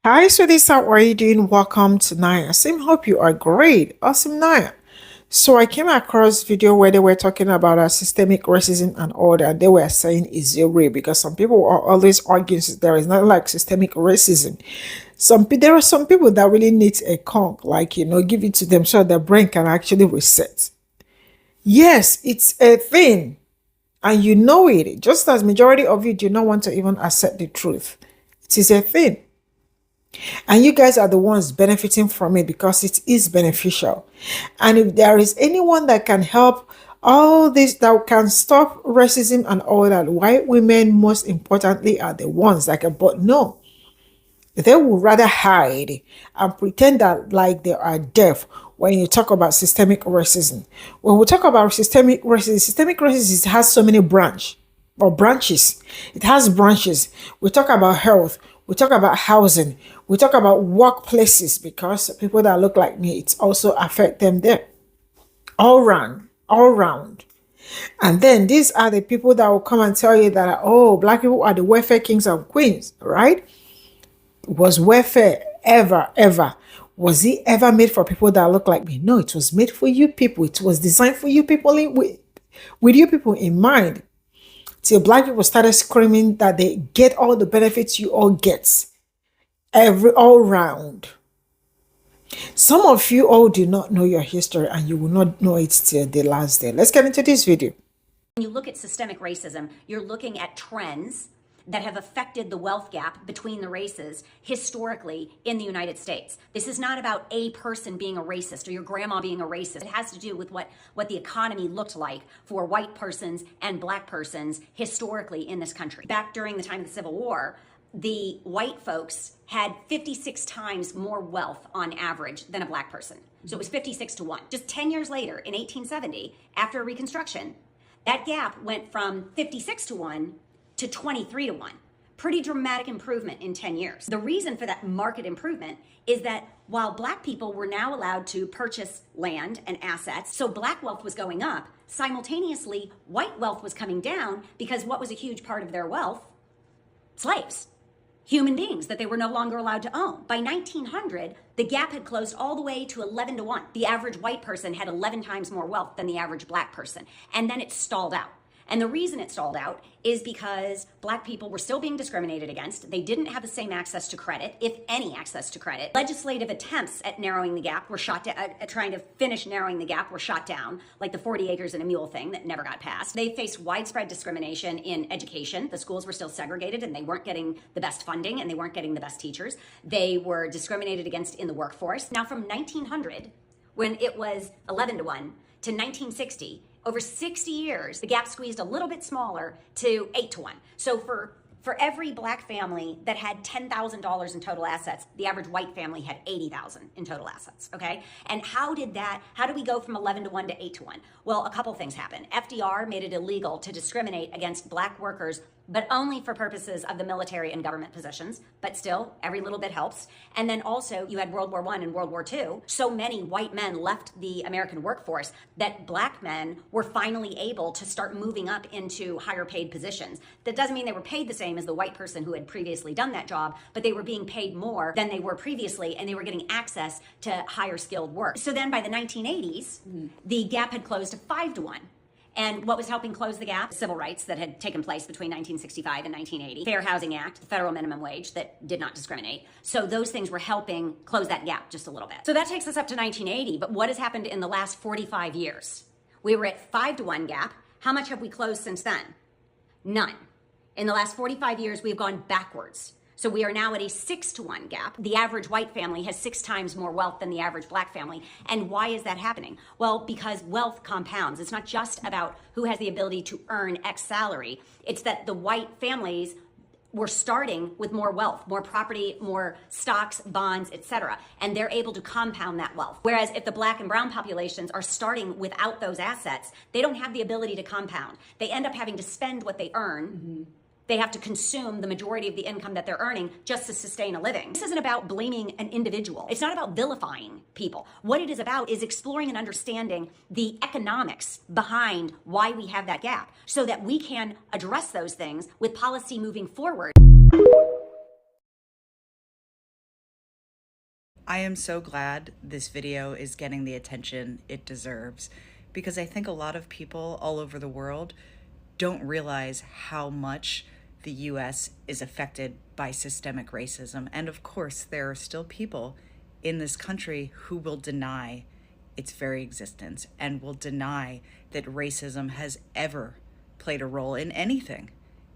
Hi, sweeties. How are you doing? Welcome to Naya. Sim, hope you are great. Awesome, Naya. So I came across video where they were talking about systemic racism and all that. They were saying it's zero because some people are always arguing there is not like systemic racism. There are some people that really need a conk, like give it to them so their brain can actually reset. Yes, it's a thing, and you know it. Just as majority of you do not want to even accept the truth, it is a thing. And you guys are the ones benefiting from it because it is beneficial. And if there is anyone that can help all this, that can stop racism and all that, white women, most importantly, are the ones that can. But no, they would rather hide and pretend that like they are deaf when you talk about systemic racism. When we talk about systemic racism has so many branches. It has branches. We talk about health. We talk about housing. We talk about workplaces because people that look like me, it's also affect them there. All round. And then these are the people that will come and tell you that, oh, black people are the welfare kings and queens, right? Was welfare ever? Was it ever made for people that look like me? No, it was made for you people. It was designed for you people with you people in mind. Till black people started screaming that they get all the benefits you all get. All round. Some of you all do not know your history and you will not know it till the last day. Let's get into this video. When you look at systemic racism, you're looking at trends that have affected the wealth gap between the races historically in the United States. This is not about a person being a racist or your grandma being a racist. It has to do with what the economy looked like for white persons and black persons historically in this country. Back during the time of the Civil War, the white folks had 56 times more wealth on average than a black person. So it was 56 to 1. Just 10 years later, in 1870, after Reconstruction, that gap went from 56 to 1 to 23 to 1. Pretty dramatic improvement in 10 years. The reason for that market improvement is that while black people were now allowed to purchase land and assets, so black wealth was going up, simultaneously white wealth was coming down because what was a huge part of their wealth? Slaves. Human beings that they were no longer allowed to own. By 1900, the gap had closed all the way to 11 to 1. The average white person had 11 times more wealth than the average black person. And then it stalled out. And the reason it stalled out is because black people were still being discriminated against. They didn't have the same access to credit, if any access to credit. Legislative attempts at narrowing the gap were shot down, trying to finish narrowing the gap were shot down, like the 40 acres and a mule thing that never got passed. They faced widespread discrimination in education. The schools were still segregated and they weren't getting the best funding and they weren't getting the best teachers. They were discriminated against in the workforce. Now from 1900, when it was 11 to 1, to 1960, over 60 years, the gap squeezed a little bit smaller to 8 to 1. So for every black family that had $10,000 in total assets, the average white family had 80,000 in total assets, okay? And how did we go from 11 to 1 to 8 to 1? Well, a couple things happened. FDR made it illegal to discriminate against black workers, but only for purposes of the military and government positions. But still, every little bit helps. And then also, you had World War I and World War II. So many white men left the American workforce that black men were finally able to start moving up into higher paid positions. That doesn't mean they were paid the same as the white person who had previously done that job, but they were being paid more than they were previously, and they were getting access to higher skilled work. So then by the 1980s, the gap had closed to 5 to 1. And what was helping close the gap? Civil rights that had taken place between 1965 and 1980. Fair Housing Act, the federal minimum wage that did not discriminate. So those things were helping close that gap just a little bit. So that takes us up to 1980. But what has happened in the last 45 years? We were at 5 to 1 gap. How much have we closed since then? None. In the last 45 years, we've gone backwards. So we are now at a 6 to 1 gap. The average white family has 6 times more wealth than the average black family. And why is that happening? Well, because wealth compounds. It's not just about who has the ability to earn X salary. It's that the white families were starting with more wealth, more property, more stocks, bonds, etc. And they're able to compound that wealth. Whereas if the black and brown populations are starting without those assets, they don't have the ability to compound. They end up having to spend what they earn. They have to consume the majority of the income that they're earning just to sustain a living. This isn't about blaming an individual. It's not about vilifying people. What it is about is exploring and understanding the economics behind why we have that gap so that we can address those things with policy moving forward. I am so glad this video is getting the attention it deserves, because I think a lot of people all over the world don't realize how much the US is affected by systemic racism. And of course, there are still people in this country who will deny its very existence and will deny that racism has ever played a role in anything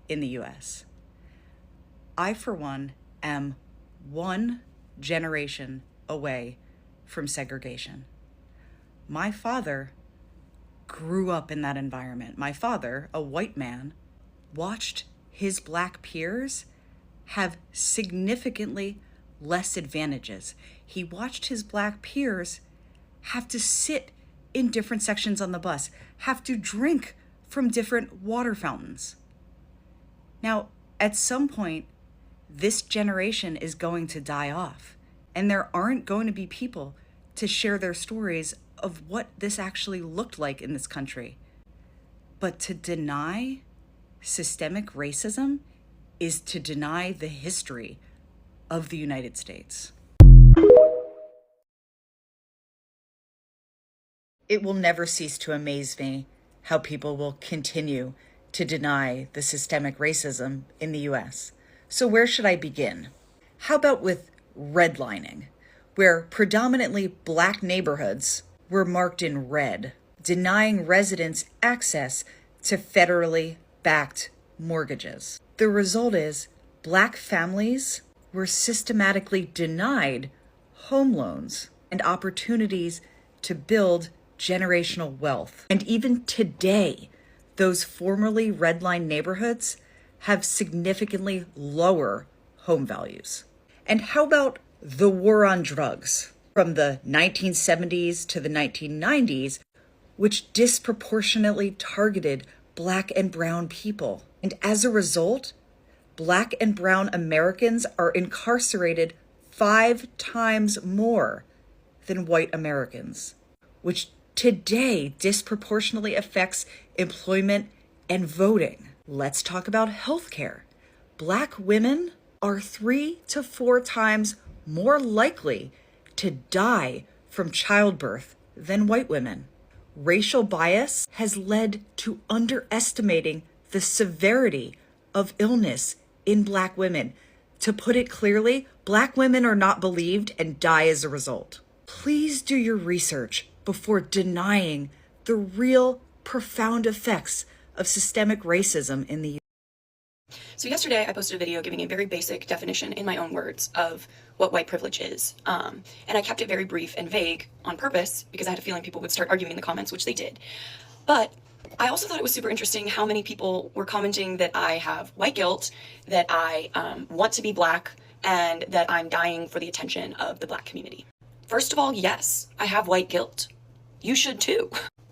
in the US. I, for one, am one generation away from segregation. My father grew up in that environment. My father, a white man, watched his black peers have significantly less advantages. He watched his black peers have to sit in different sections on the bus, have to drink from different water fountains. Now, at some point, this generation is going to die off, and there aren't going to be people to share their stories of what this actually looked like in this country. But to deny systemic racism is to deny the history of the United States. It will never cease to amaze me how people will continue to deny the systemic racism in the US. So where should I begin? How about with redlining, where predominantly black neighborhoods were marked in red, denying residents access to federally backed mortgages. The result is black families were systematically denied home loans and opportunities to build generational wealth. And even today, those formerly redlined neighborhoods have significantly lower home values. And how about the war on drugs from the 1970s to the 1990s, which disproportionately targeted Black and brown people? And as a result, Black and brown Americans are incarcerated 5 times more than white Americans, which today disproportionately affects employment and voting. Let's talk about healthcare. Black women are 3 to 4 times more likely to die from childbirth than white women. Racial bias has led to underestimating the severity of illness in Black women. To put it clearly, Black women are not believed and die as a result. Please do your research before denying the real profound effects of systemic racism in the U.S. So yesterday I posted a video giving a very basic definition in my own words of what white privilege is. And I kept it very brief and vague on purpose because I had a feeling people would start arguing in the comments, which they did. But I also thought it was super interesting how many people were commenting that I have white guilt, that I want to be Black, and that I'm dying for the attention of the Black community. First of all, yes, I have white guilt. You should too.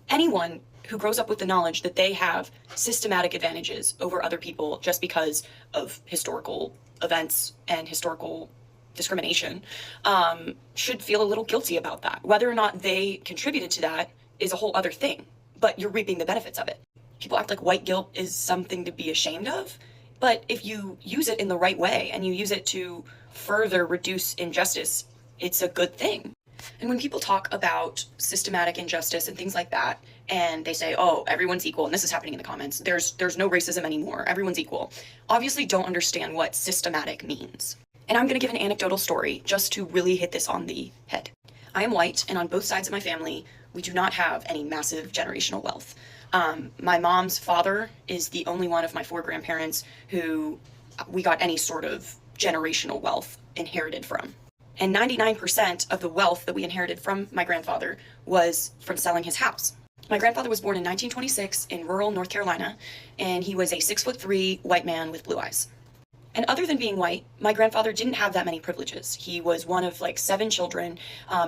Anyone who grows up with the knowledge that they have systematic advantages over other people just because of historical events and historical discrimination should feel a little guilty about that. Whether or not they contributed to that is a whole other thing, but you're reaping the benefits of it. People act like white guilt is something to be ashamed of, but if you use it in the right way and you use it to further reduce injustice, it's a good thing. And when people talk about systematic injustice and things like that, and they say, oh, everyone's equal, and this is happening in the comments, there's no racism anymore, everyone's equal, obviously don't understand what systematic means. And I'm going to give an anecdotal story just to really hit this on the head. I am white, and on both sides of my family, we do not have any massive generational wealth. My mom's father is the only one of my 4 grandparents who we got any sort of generational wealth inherited from. And 99% of the wealth that we inherited from my grandfather was from selling his house. My grandfather was born in 1926 in rural North Carolina, and he was a 6'3" white man with blue eyes. And other than being white, my grandfather didn't have that many privileges. He was one of like 7 children.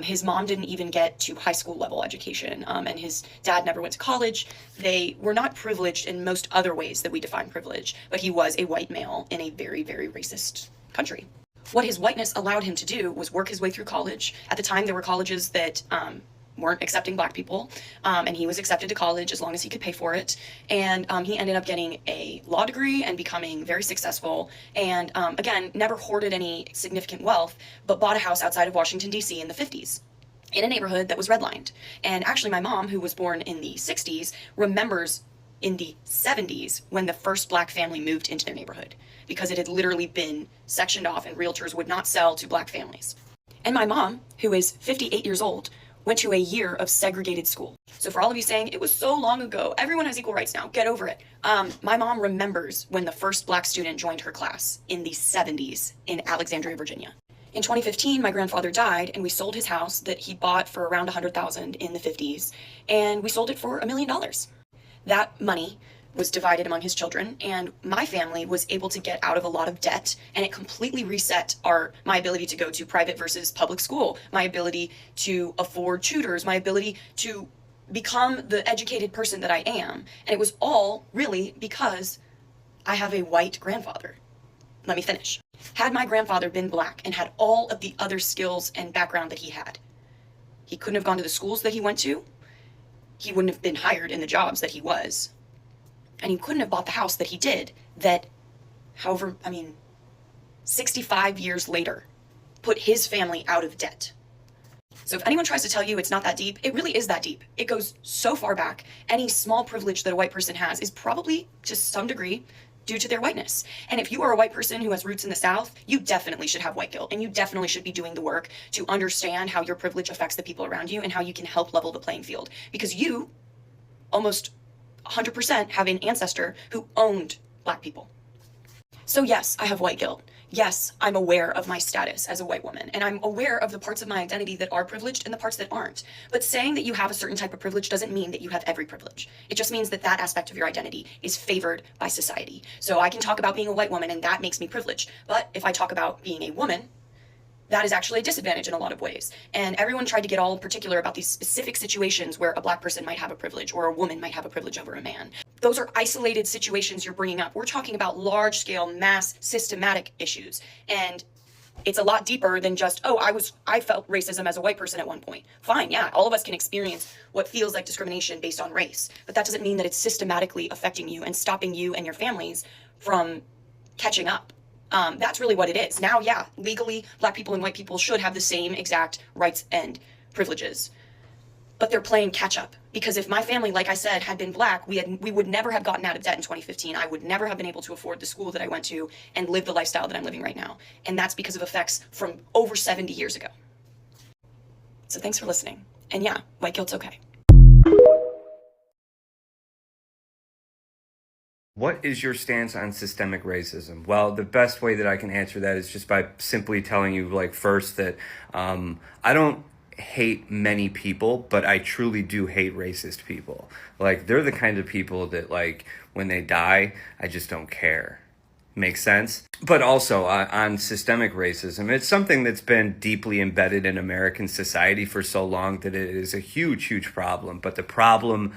His mom didn't even get to high school level education, and his dad never went to college. They were not privileged in most other ways that we define privilege, but he was a white male in a very, very racist country. What his whiteness allowed him to do was work his way through college. At the time, there were colleges that weren't accepting black people, and he was accepted to college as long as he could pay for it. And he ended up getting a law degree and becoming very successful. And again, never hoarded any significant wealth, but bought a house outside of Washington, D.C. in the 50s. In a neighborhood that was redlined. And actually, my mom, who was born in the 60s, remembers in the 70s when the first black family moved into their neighborhood, because it had literally been sectioned off and realtors would not sell to black families. And my mom, who is 58 years old, went to a year of segregated school. So for all of you saying, it was so long ago, everyone has equal rights now, get over it. My mom remembers when the first black student joined her class in the 70s in Alexandria, Virginia. In 2015, my grandfather died, and we sold his house that he bought for around $100,000 in the 50s, and we sold it for $1 million. That money was divided among his children, and my family was able to get out of a lot of debt, and it completely reset my ability to go to private versus public school, my ability to afford tutors, my ability to become the educated person that I am. And it was all really because I have a white grandfather. Let me finish. Had my grandfather been black and had all of the other skills and background that he had, he couldn't have gone to the schools that he went to. He wouldn't have been hired in the jobs that he was. And he couldn't have bought the house that he did, that, 65 years later, put his family out of debt. So if anyone tries to tell you it's not that deep, it really is that deep. It goes so far back. Any small privilege that a white person has is probably, to some degree, due to their whiteness. And if you are a white person who has roots in the South, you definitely should have white guilt, and you definitely should be doing the work to understand how your privilege affects the people around you and how you can help level the playing field. Because you, almost 100%, have an ancestor who owned black people. So yes, I have white guilt. Yes, I'm aware of my status as a white woman, and I'm aware of the parts of my identity that are privileged and the parts that aren't. But saying that you have a certain type of privilege doesn't mean that you have every privilege. It just means that that aspect of your identity is favored by society. So I can talk about being a white woman, and that makes me privileged. But if I talk about being a woman, that is actually a disadvantage in a lot of ways. And everyone tried to get all particular about these specific situations where a black person might have a privilege or a woman might have a privilege over a man. Those are isolated situations you're bringing up. We're talking about large-scale, mass, systematic issues. And it's a lot deeper than just, I felt racism as a white person at one point. Fine, yeah, all of us can experience what feels like discrimination based on race. But that doesn't mean that it's systematically affecting you and stopping you and your families from catching up. That's really what it is. Now, yeah, legally, black people and white people should have the same exact rights and privileges. But they're playing catch up. Because if my family, like I said, had been black, we would never have gotten out of debt in 2015. I would never have been able to afford the school that I went to and live the lifestyle that I'm living right now. And that's because of effects from over 70 years ago. So thanks for listening. And yeah, white guilt's okay. What is your stance on systemic racism? Well, the best way that I can answer that is just by simply telling you, first that I don't hate many people, but I truly do hate racist people. They're the kind of people that, when they die, I just don't care. Makes sense? But also on systemic racism, it's something that's been deeply embedded in American society for so long that it is a huge, huge problem. But the problem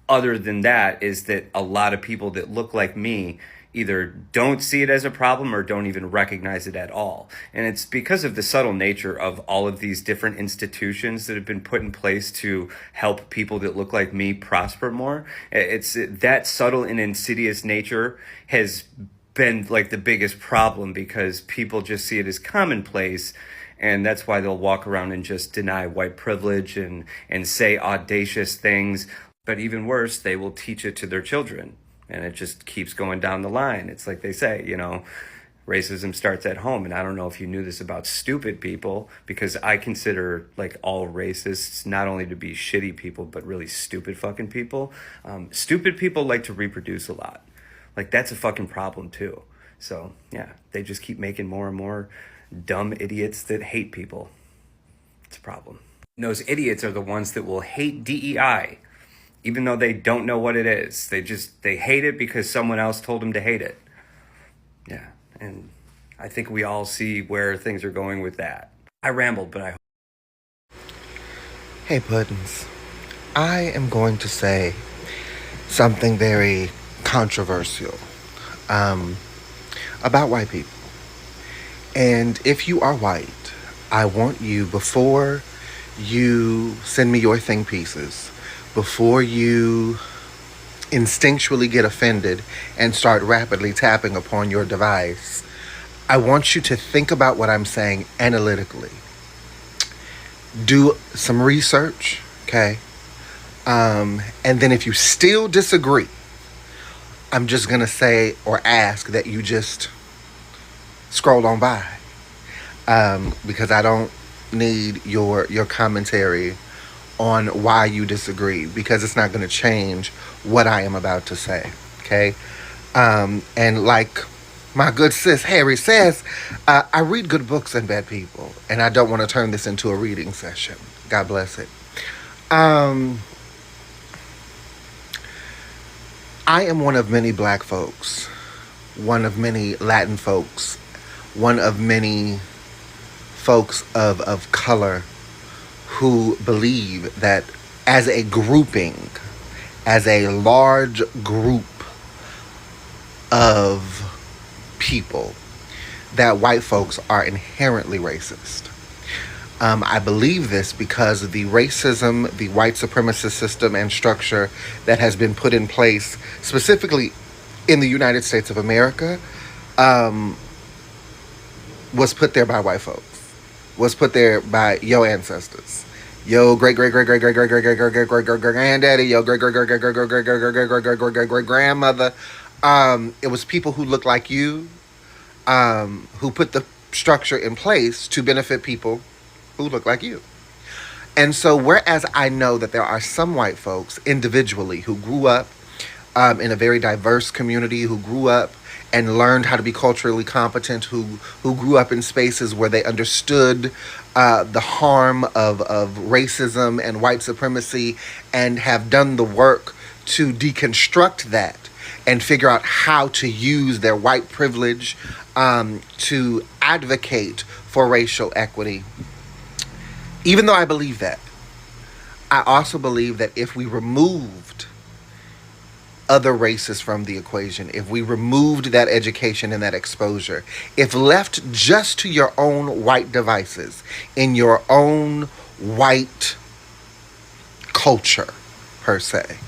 other than that is that a lot of people that look like me either don't see it as a problem or don't even recognize it at all. And it's because of the subtle nature of all of these different institutions that have been put in place to help people that look like me prosper more. It's that subtle and insidious nature has been the biggest problem, because people just see it as commonplace. And that's why they'll walk around and just deny white privilege and say audacious things. But even worse, they will teach it to their children. And it just keeps going down the line. It's like they say, racism starts at home. And I don't know if you knew this about stupid people, because I consider all racists not only to be shitty people, but really stupid fucking people. Stupid people like to reproduce a lot. That's a fucking problem too. So yeah, they just keep making more and more dumb idiots that hate people. It's a problem. And those idiots are the ones that will hate DEI. Even though they don't know what it is. They hate it because someone else told them to hate it. Yeah, and I think we all see where things are going with that. I rambled, but I... Hey, Puddins. I am going to say something very controversial about white people. And if you are white, I want you, before you send me your think pieces, before you instinctually get offended and start rapidly tapping upon your device, I want you to think about what I'm saying analytically. Do some research, okay? And then if you still disagree, I'm just going to say or ask that you just scroll on by. Because I don't need your commentary on why you disagree, because it's not going to change what I am about to say, okay? And like my good sis Harry says, I read good books and bad people, and I don't want to turn this into a reading session. God bless it. I am one of many black folks, one of many Latin folks, one of many folks of color who believe that as a grouping, as a large group of people, that white folks are inherently racist. I believe this because of the racism, the white supremacist system and structure that has been put in place specifically in the United States of America, was put there by white folks, was put there by your ancestors, yo great great great great great great great great great great great great great granddaddy, yo great great great great great great great great great great great great great great grandmother. It was people who look like you, who put the structure in place to benefit people who look like you. And so, whereas I know that there are some white folks individually who grew up in a very diverse community, who grew up and learned how to be culturally competent, who grew up in spaces where they understood the harm of racism and white supremacy, and have done the work to deconstruct that and figure out how to use their white privilege to advocate for racial equity. Even though I believe that, I also believe that if we removed other races from the equation, if we removed that education and that exposure, if left just to your own white devices, in your own white culture, per se,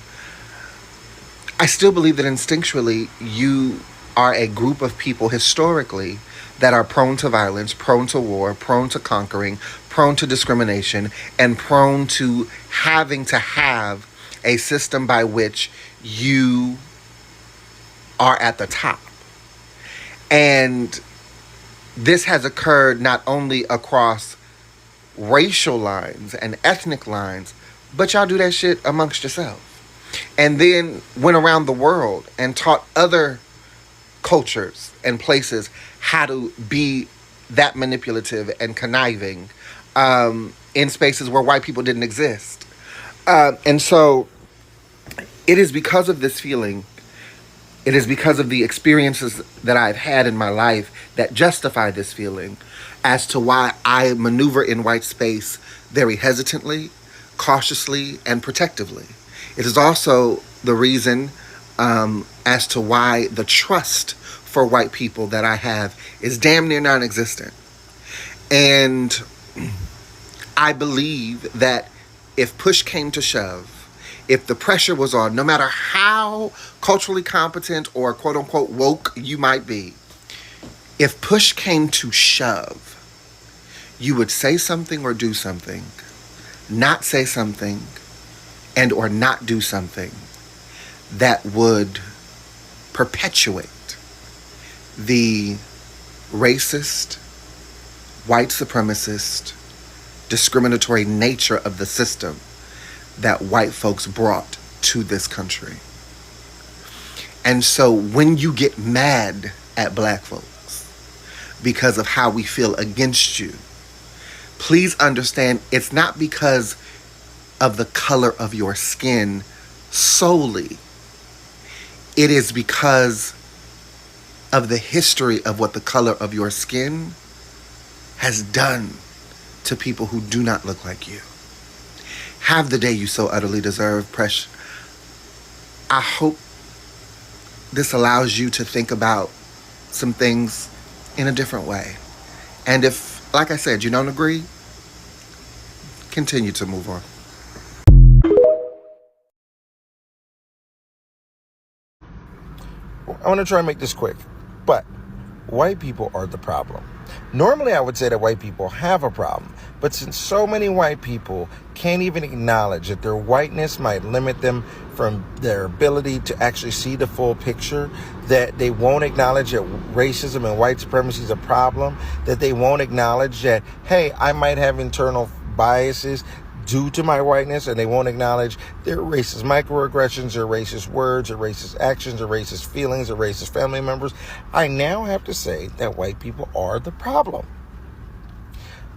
I still believe that instinctually you are a group of people historically that are prone to violence, prone to war, prone to conquering, prone to discrimination, and prone to having to have a system by which you are at the top. And this has occurred not only across racial lines and ethnic lines, but y'all do that shit amongst yourself. And then went around the world and taught other cultures and places how to be that manipulative and conniving in spaces where white people didn't exist. And so it is because of this feeling, it is because of the experiences that I've had in my life that justify this feeling as to why I maneuver in white space very hesitantly, cautiously, and protectively. It is also the reason as to why the trust for white people that I have is damn near non-existent. And I believe that if push came to shove, if the pressure was on, no matter how culturally competent or quote-unquote woke you might be, if push came to shove, you would say something or do something, not say something and or not do something that would perpetuate the racist, white supremacist, discriminatory nature of the system that white folks brought to this country. And so when you get mad at black folks because of how we feel against you, please understand it's not because of the color of your skin solely. It is because of the history of what the color of your skin has done to people who do not look like you. Have the day you so utterly deserve, Precious. I hope this allows you to think about some things in a different way. And if, like I said, you don't agree, continue to move on. I want to try and make this quick, but white people are the problem. Normally, I would say that white people have a problem, but since so many white people can't even acknowledge that their whiteness might limit them from their ability to actually see the full picture, that they won't acknowledge that racism and white supremacy is a problem, that they won't acknowledge that, hey, I might have internal biases due to my whiteness, and they won't acknowledge their racist microaggressions, their racist words, their racist actions, their racist feelings, their racist family members. I now have to say that white people are the problem.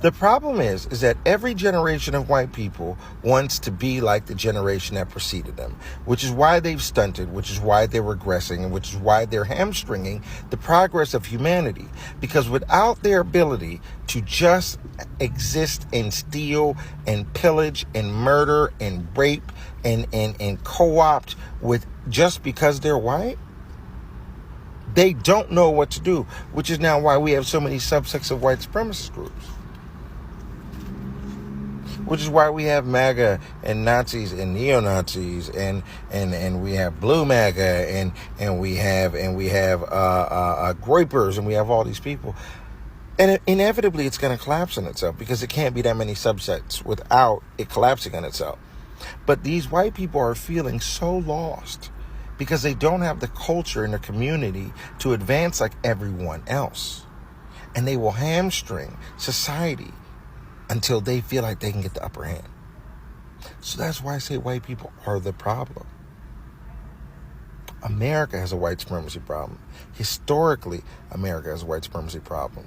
The problem is that every generation of white people wants to be like the generation that preceded them, which is why they've stunted, which is why they're regressing, and which is why they're hamstringing the progress of humanity. Because without their ability to just exist and steal and pillage and murder and rape and co-opt with just because they're white, they don't know what to do, which is now why we have so many subsects of white supremacist groups. Which is why we have MAGA and Nazis and neo-Nazis and we have blue MAGA and we have groypers, and we have all these people. And inevitably it's going to collapse on itself, because it can't be that many subsets without it collapsing on itself. But these white people are feeling so lost because they don't have the culture in their community to advance like everyone else. And they will hamstring society until they feel like they can get the upper hand. So that's why I say white people are the problem. America has a white supremacy problem. Historically, America has a white supremacy problem.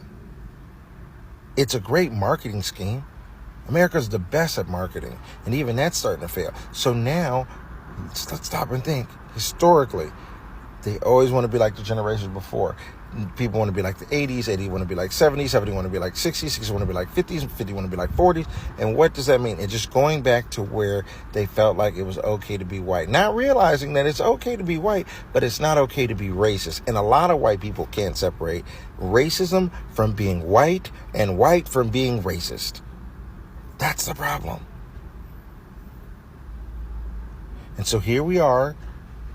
It's a great marketing scheme. America's the best at marketing, and even that's starting to fail. So now, let's stop and think. Historically, they always want to be like the generations before. People want to be like the 80s, 80 want to be like 70s, 70 want to be like 60s, 60 want to be like 50s, 50 want to be like 40s. And what does that mean? It's just going back to where they felt like it was okay to be white. Not realizing that it's okay to be white, but it's not okay to be racist. And a lot of white people can't separate racism from being white and white from being racist. That's the problem. And so here we are,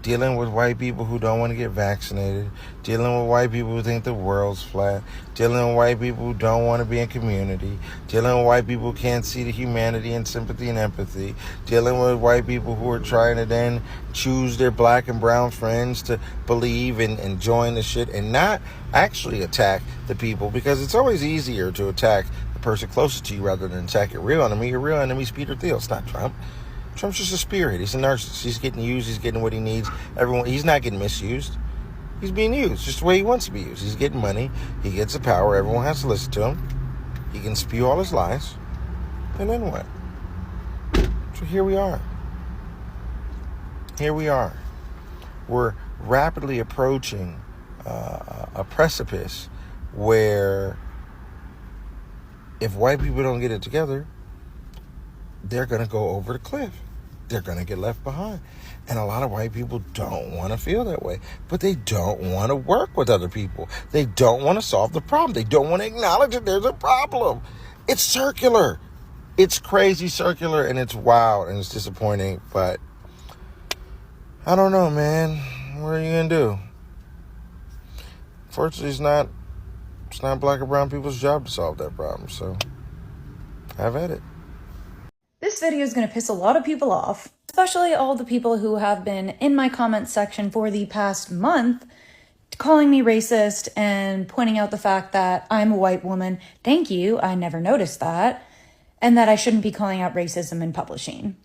dealing with white people who don't want to get vaccinated, dealing with white people who think the world's flat, dealing with white people who don't want to be in community, dealing with white people who can't see the humanity and sympathy and empathy, dealing with white people who are trying to then choose their black and brown friends to believe and join the shit and not actually attack the people, because it's always easier to attack the person closest to you rather than attack your real enemy. Your real enemy is Peter Thiel. It's not Trump. Trump's just a spirit. He's a narcissist. He's getting used. He's getting what he needs. He's not getting misused. He's being used just the way he wants to be used. He's getting money. He gets the power. Everyone has to listen to him. He can spew all his lies. And then what? So here we are. Here we are. We're rapidly approaching a precipice where if white people don't get it together, they're going to go over the cliff. They're going to get left behind. And a lot of white people don't want to feel that way. But they don't want to work with other people. They don't want to solve the problem. They don't want to acknowledge that there's a problem. It's circular. It's crazy circular, and it's wild, and it's disappointing. But I don't know, man. What are you going to do? Fortunately, it's not black or brown people's job to solve that problem. So have at it. This video is going to piss a lot of people off, especially all the people who have been in my comments section for the past month calling me racist and pointing out the fact that I'm a white woman. Thank you, I never noticed that. And that I shouldn't be calling out racism in publishing.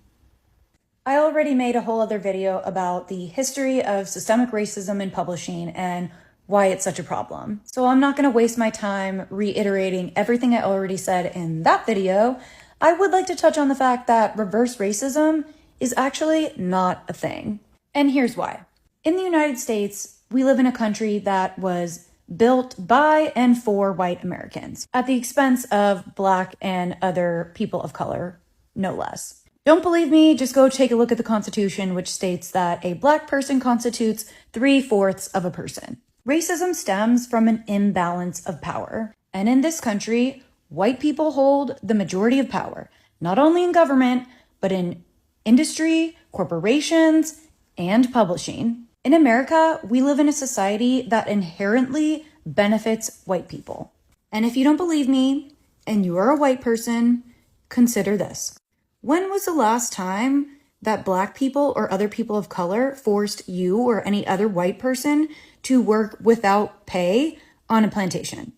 I already made a whole other video about the history of systemic racism in publishing and why it's such a problem. So I'm not going to waste my time reiterating everything I already said in that video. I would like to touch on the fact that reverse racism is actually not a thing. And here's why. In the United States, we live in a country that was built by and for white Americans at the expense of Black and other people of color, no less. Don't believe me? Just go take a look at the Constitution, which states that a Black person constitutes 3/4 of a person. Racism stems from an imbalance of power. And in this country, white people hold the majority of power. not only in government, but in industry, corporations, and publishing. In America, we live in a society that inherently benefits white people. And if you don't believe me, and you are a white person, consider this. When was the last time that Black people or other people of color forced you or any other white person to work without pay on a plantation?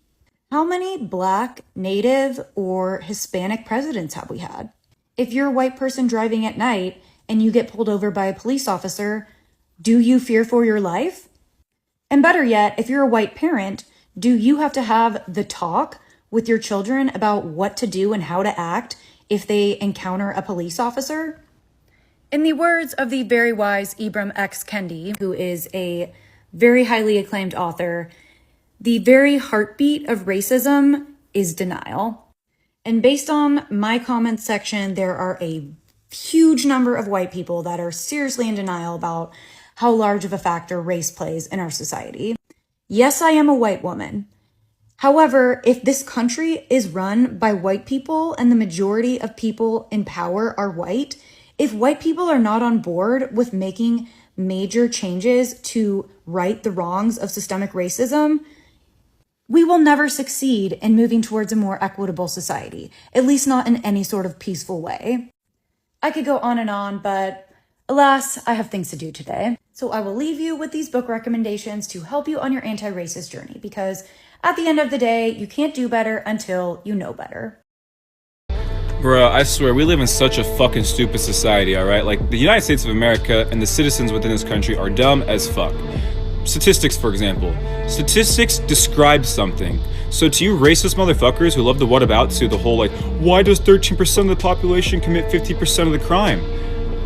How many Black, Native, or Hispanic presidents have we had? If you're a white person driving at night and you get pulled over by a police officer, do you fear for your life? And better yet, if you're a white parent, do you have to have the talk with your children about what to do and how to act if they encounter a police officer? In the words of the very wise Ibram X. Kendi, who is a very highly acclaimed author, the very heartbeat of racism is denial. And based on my comments section, there are a huge number of white people that are seriously in denial about how large of a factor race plays in our society. Yes, I am a white woman. However, if this country is run by white people and the majority of people in power are white, if white people are not on board with making major changes to right the wrongs of systemic racism, we will never succeed in moving towards a more equitable society, at least not in any sort of peaceful way. I could go on, but alas, I have things to do today. So I will leave you with these book recommendations to help you on your anti-racist journey, because at the end of the day, you can't do better until you know better. Bruh, I swear, we live in such a fucking stupid society, alright? Like, the United States of America and the citizens within this country are dumb as fuck. Statistics, for example. Statistics describe something. So to you racist motherfuckers who love the whatabouts, to the whole like, why does 13% of the population commit 50% of the crime?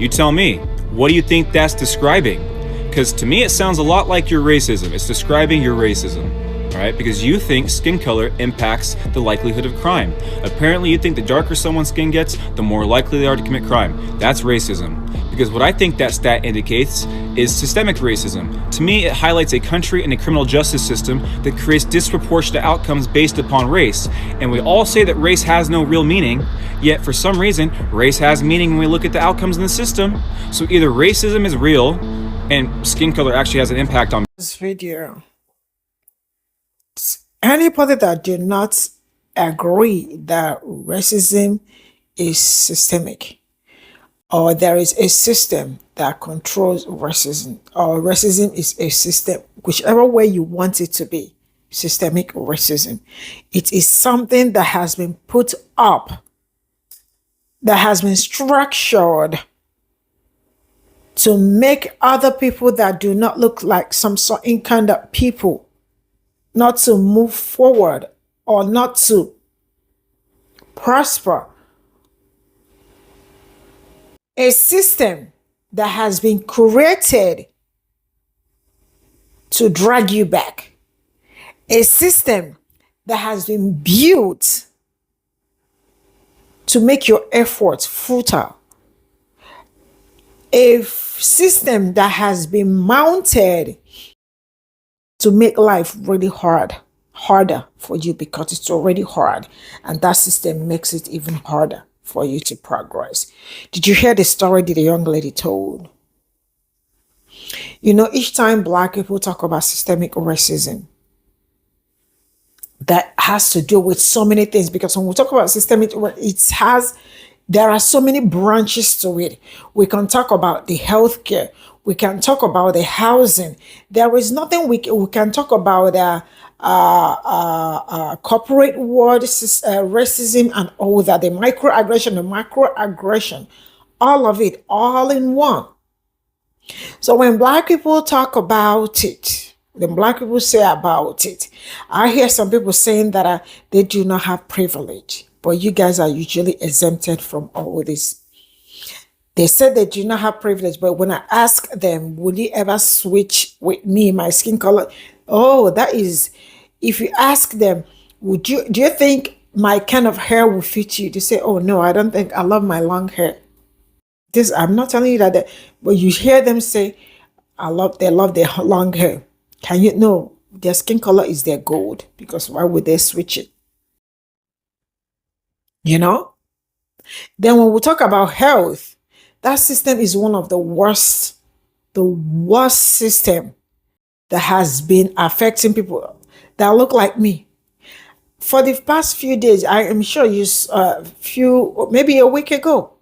You tell me, what do you think that's describing? Because to me it sounds a lot like your racism. It's describing your racism. Right? Because you think skin color impacts the likelihood of crime. Apparently you think the darker someone's skin gets, the more likely they are to commit crime. That's racism. Because what I think that stat indicates is systemic racism. To me, it highlights a country and a criminal justice system that creates disproportionate outcomes based upon race. And we all say that race has no real meaning, yet for some reason, race has meaning when we look at the outcomes in the system. So either racism is real and skin color actually has an impact on This video. Anybody that do not agree that racism is systemic, or there is a system that controls racism, or racism is a system, whichever way you want it to be, systemic racism, it is something that has been put up, that has been structured to make other people that do not look like some certain kind of people not to move forward or not to prosper. A system that has been created to drag you back. A system that has been built to make your efforts futile. A system that has been mounted to make life really harder for you, because it's already hard, and that system makes it even harder for you to progress. Did you hear the story that the young lady told? You know, each time Black people talk about systemic racism, that has to do with so many things, because when we talk about systemic, there are so many branches to it. We can talk about the healthcare. We can talk about the housing. There is nothing we can talk about corporate world racism and all that, the macroaggression, all of it, all in one. So when Black people talk about it, when Black people say about it, I hear some people saying that they do not have privilege, but you guys are usually exempted from all this. They said they do not have privilege, but when I ask them, will you ever switch with me, my skin color? Oh, that is, if you ask them, do you think my kind of hair will fit you? They say, oh no, I don't think, I love my long hair. I'm not telling you that, but you hear them say, they love their long hair. Can you know their skin color is their gold? Because why would they switch it? You know? Then when we talk about health, that system is one of the worst system that has been affecting people that look like me. For the past few days, I am sure maybe a week ago,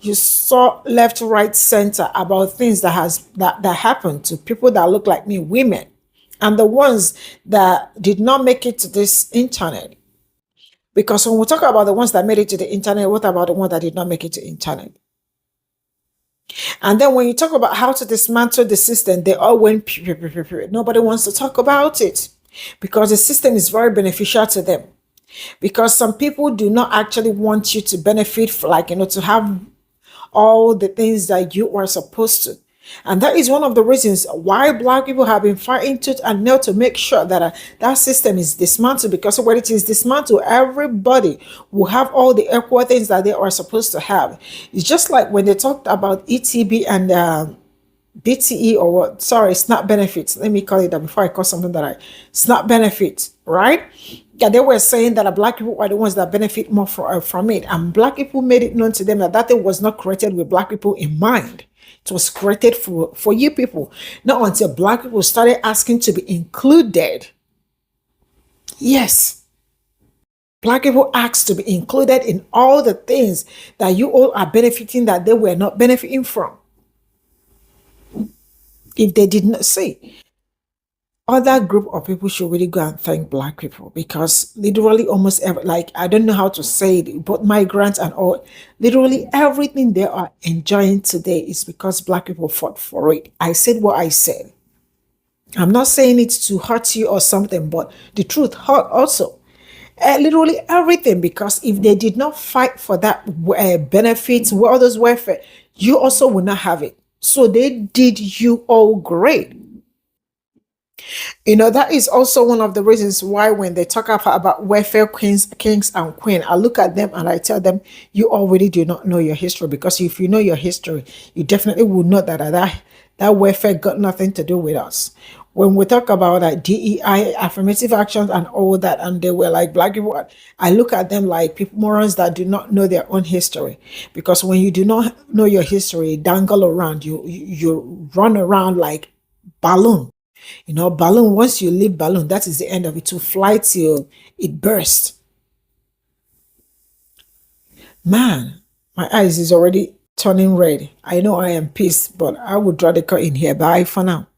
you saw left, right, center about things that happened to people that look like me, women, and the ones that did not make it to this internet. Because when we talk about the ones that made it to the internet, what about the ones that did not make it to internet? And then when you talk about how to dismantle the system, they all went nobody wants to talk about it because the system is very beneficial to them. Because some people do not actually want you to benefit, to have all the things that you are supposed to. And that is one of the reasons why Black people have been fighting tooth and nail to make sure that that system is dismantled. Because when it is dismantled, everybody will have all the equal things that they are supposed to have. It's just like when they talked about ETB and BTE or what? Sorry, SNAP benefits. Let me call it that before I call something SNAP benefits, right? Yeah, they were saying that Black people are the ones that benefit more from it, and Black people made it known to them that thing was not created with Black people in mind. It was created for you people. Not until Black people started asking to be included. Yes. Black people asked to be included in all the things that you all are benefiting that they were not benefiting from. If they did not see, other group of people should really go and thank Black people, because literally almost I don't know how to say it, but migrants and all, literally everything they are enjoying today is because Black people fought for it. I said what I said. I'm not saying it to hurt you or something, but the truth hurt also. Literally everything, because if they did not fight for that benefits, all those welfare, you also will not have it. So they did you all great. That is also one of the reasons why when they talk about welfare kings and queen, I look at them and I tell them, you already do not know your history, because if you know your history, you definitely would know that welfare got nothing to do with us. When we talk about DEI, affirmative actions and all that, and they were like Black people, I look at them like people, morons that do not know their own history. Because when you do not know your history, dangle around, you run around like balloon. Balloon, once you leave balloon, that is the end of it. To fly till it bursts. Man, my eyes is already turning red. I know I am pissed, but I will draw the curtain here. Bye for now.